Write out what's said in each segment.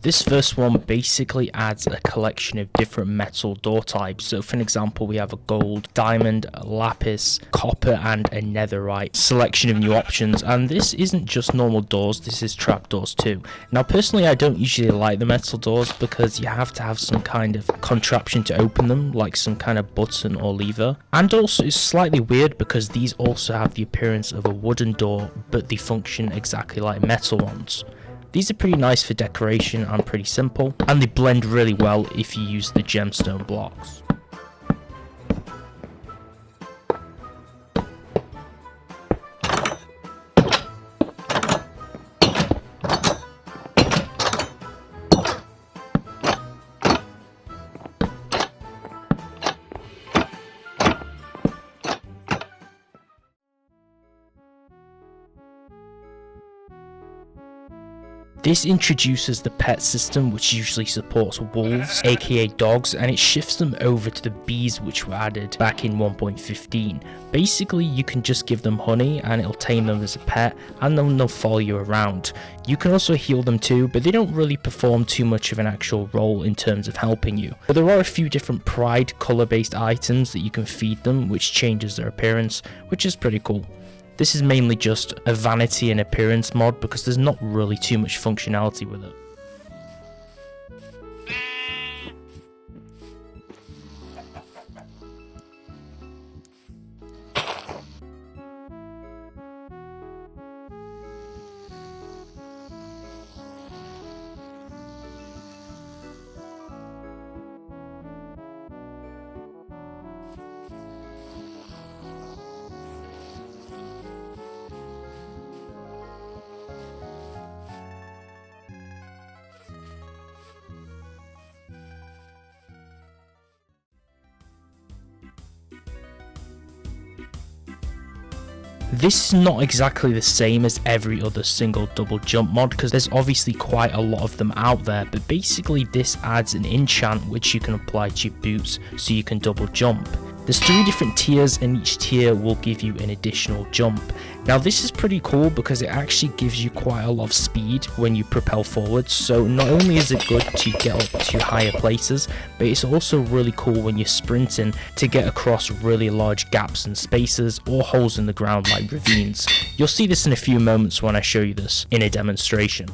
This first one basically adds a collection of different metal door types. So for an example, we have a gold, diamond, a lapis, copper and a netherite selection of new options. And this isn't just normal doors, this is trapdoors too. Now personally I don't usually like the metal doors because you have to have some kind of contraption to open them, like some kind of button or lever. And also it's slightly weird because these also have the appearance of a wooden door, but they function exactly like metal ones. These are pretty nice for decoration and pretty simple, and they blend really well if you use the gemstone blocks. This introduces the pet system, which usually supports wolves, aka dogs, and it shifts them over to the bees, which were added back in 1.15. Basically you can just give them honey and it'll tame them as a pet, and then they'll follow you around. You can also heal them too, but they don't really perform too much of an actual role in terms of helping you. But there are a few different pride colour based items that you can feed them, which changes their appearance, which is pretty cool. This is mainly just a vanity and appearance mod because there's not really too much functionality with it. This is not exactly the same as every other single double jump mod because there's obviously quite a lot of them out there, but basically this adds an enchant which you can apply to your boots so you can double jump. There's 3 different tiers and each tier will give you an additional jump. Now this is pretty cool because it actually gives you quite a lot of speed when you propel forwards, so not only is it good to get up to higher places, but it's also really cool when you're sprinting to get across really large gaps and spaces or holes in the ground like ravines. You'll see this in a few moments when I show you this in a demonstration.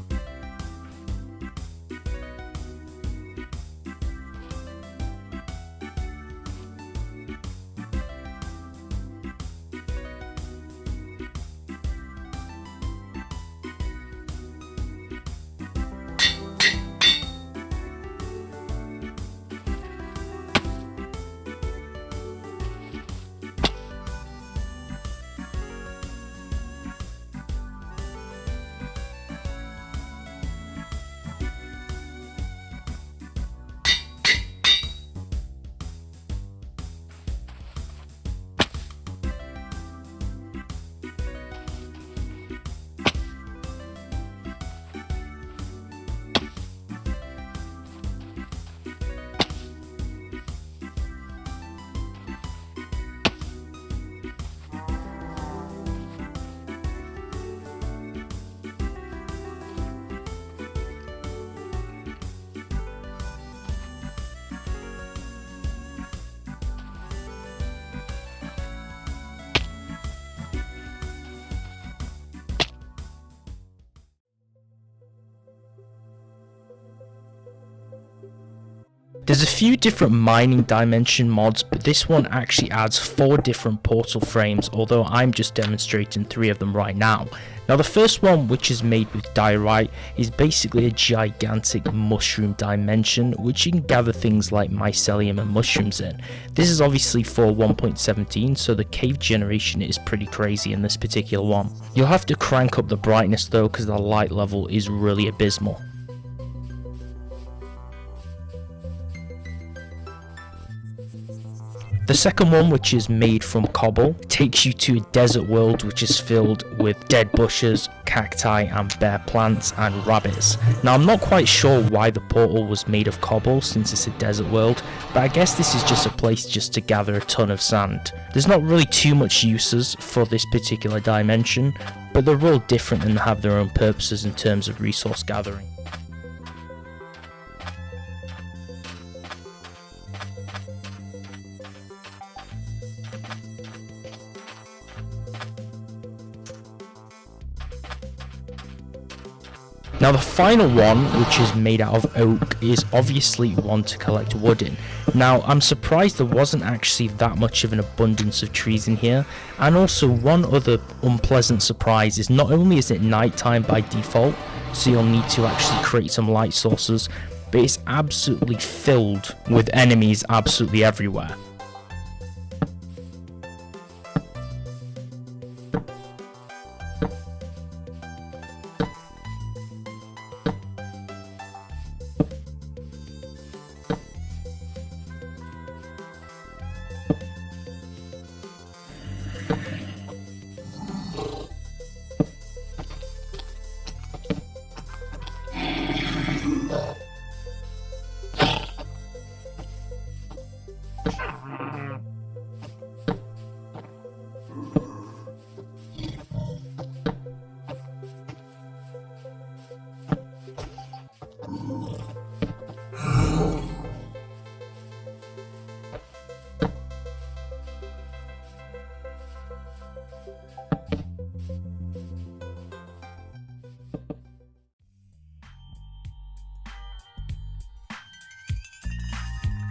There's a few different mining dimension mods, but this one actually adds 4 different portal frames, although I'm just demonstrating 3 of them right now. Now the first one, which is made with diorite, is basically a gigantic mushroom dimension which you can gather things like mycelium and mushrooms in. This is obviously for 1.17, so the cave generation is pretty crazy in this particular one. You'll have to crank up the brightness though because the light level is really abysmal. The second one, which is made from cobble, takes you to a desert world which is filled with dead bushes, cacti and bare plants and rabbits. Now I'm not quite sure why the portal was made of cobble since it's a desert world, but I guess this is just a place just to gather a ton of sand. There's not really too much uses for this particular dimension, but they're all different and have their own purposes in terms of resource gathering. Now the final one, which is made out of oak, is obviously one to collect wood in. Now I'm surprised there wasn't actually that much of an abundance of trees in here, and also one other unpleasant surprise is not only is it nighttime by default, so you'll need to actually create some light sources, but it's absolutely filled with enemies absolutely everywhere.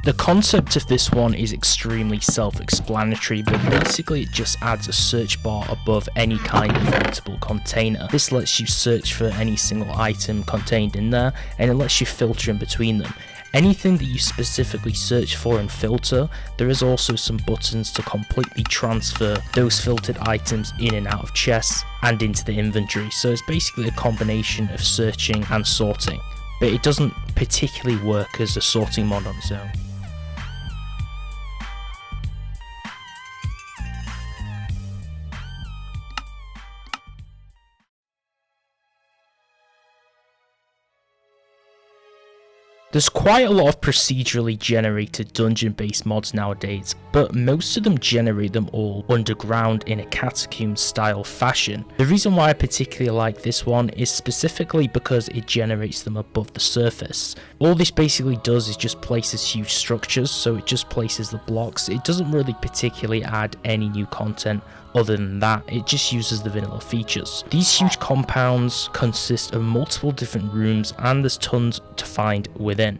The concept of this one is extremely self-explanatory, but basically it just adds a search bar above any kind of mutable container. This lets you search for any single item contained in there, and it lets you filter in between them. Anything that you specifically search for and filter, there is also some buttons to completely transfer those filtered items in and out of chests and into the inventory, so it's basically a combination of searching and sorting, but it doesn't particularly work as a sorting mod on its own. There's quite a lot of procedurally generated dungeon-based mods nowadays, but most of them generate them all underground in a catacomb-style fashion. The reason why I particularly like this one is specifically because it generates them above the surface. All this basically does is just places huge structures, so it just places the blocks. It doesn't really particularly add any new content. Other than that, it just uses the vanilla features. These huge compounds consist of multiple different rooms, and there's tons to find within.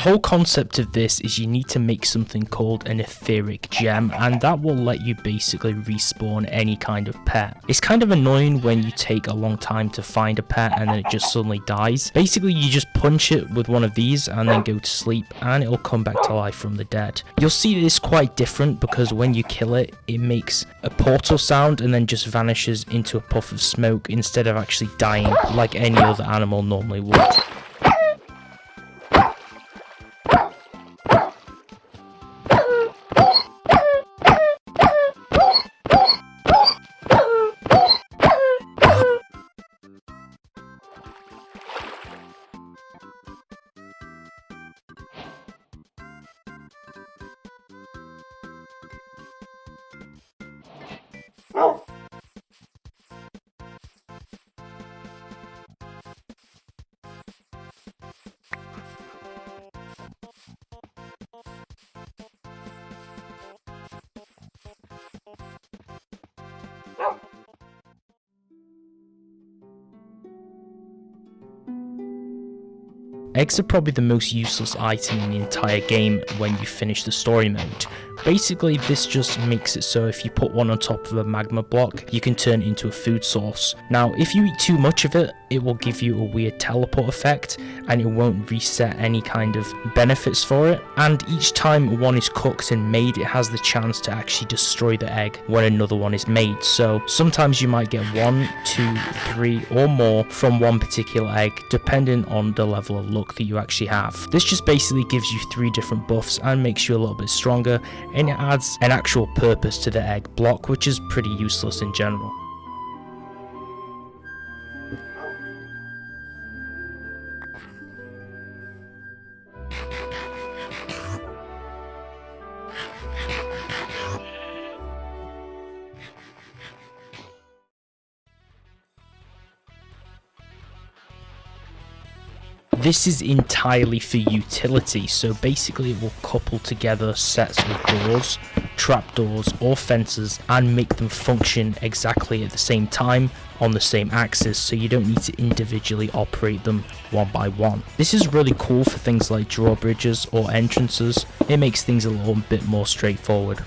whole concept of this is you need to make something called an etheric gem, and that will let you basically respawn any kind of pet. It's kind of annoying when you take a long time to find a pet and then it just suddenly dies. Basically, you just punch it with one of these and then go to sleep, and it'll come back to life from the dead. You'll see this quite different because when you kill it, it makes a portal sound and then just vanishes into a puff of smoke instead of actually dying like any other animal normally would. Eggs are probably the most useless item in the entire game when you finish the story mode. Basically, this just makes it so if you put one on top of a magma block, you can turn it into a food source. Now, if you eat too much of it, it will give you a weird teleport effect, and it won't reset any kind of benefits for it. And each time one is cooked and made, it has the chance to actually destroy the egg when another one is made. So sometimes you might get 1, 2, 3 or more from one particular egg, depending on the level of luck that you actually have. This just basically gives you 3 different buffs and makes you a little bit stronger, and it adds an actual purpose to the egg block, which is pretty useless in general. This is entirely for utility, so basically it will couple together sets of doors, trapdoors or fences and make them function exactly at the same time on the same axis, so you don't need to individually operate them one by one. This is really cool for things like drawbridges or entrances. It makes things a little bit more straightforward.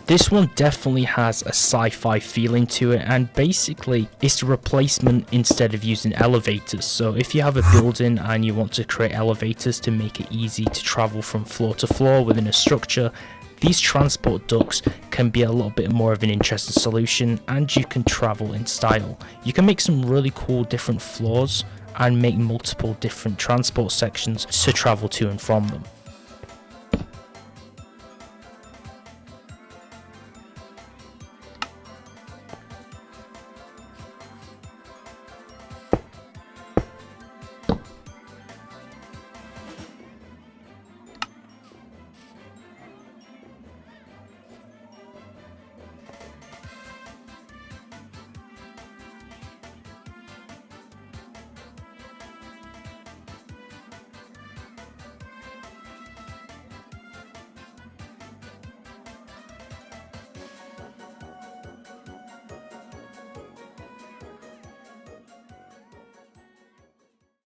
This one definitely has a sci-fi feeling to it, and basically it's a replacement instead of using elevators. So if you have a building and you want to create elevators to make it easy to travel from floor to floor within a structure, these transport ducts can be a little bit more of an interesting solution, and you can travel in style. You can make some really cool different floors and make multiple different transport sections to travel to and from them.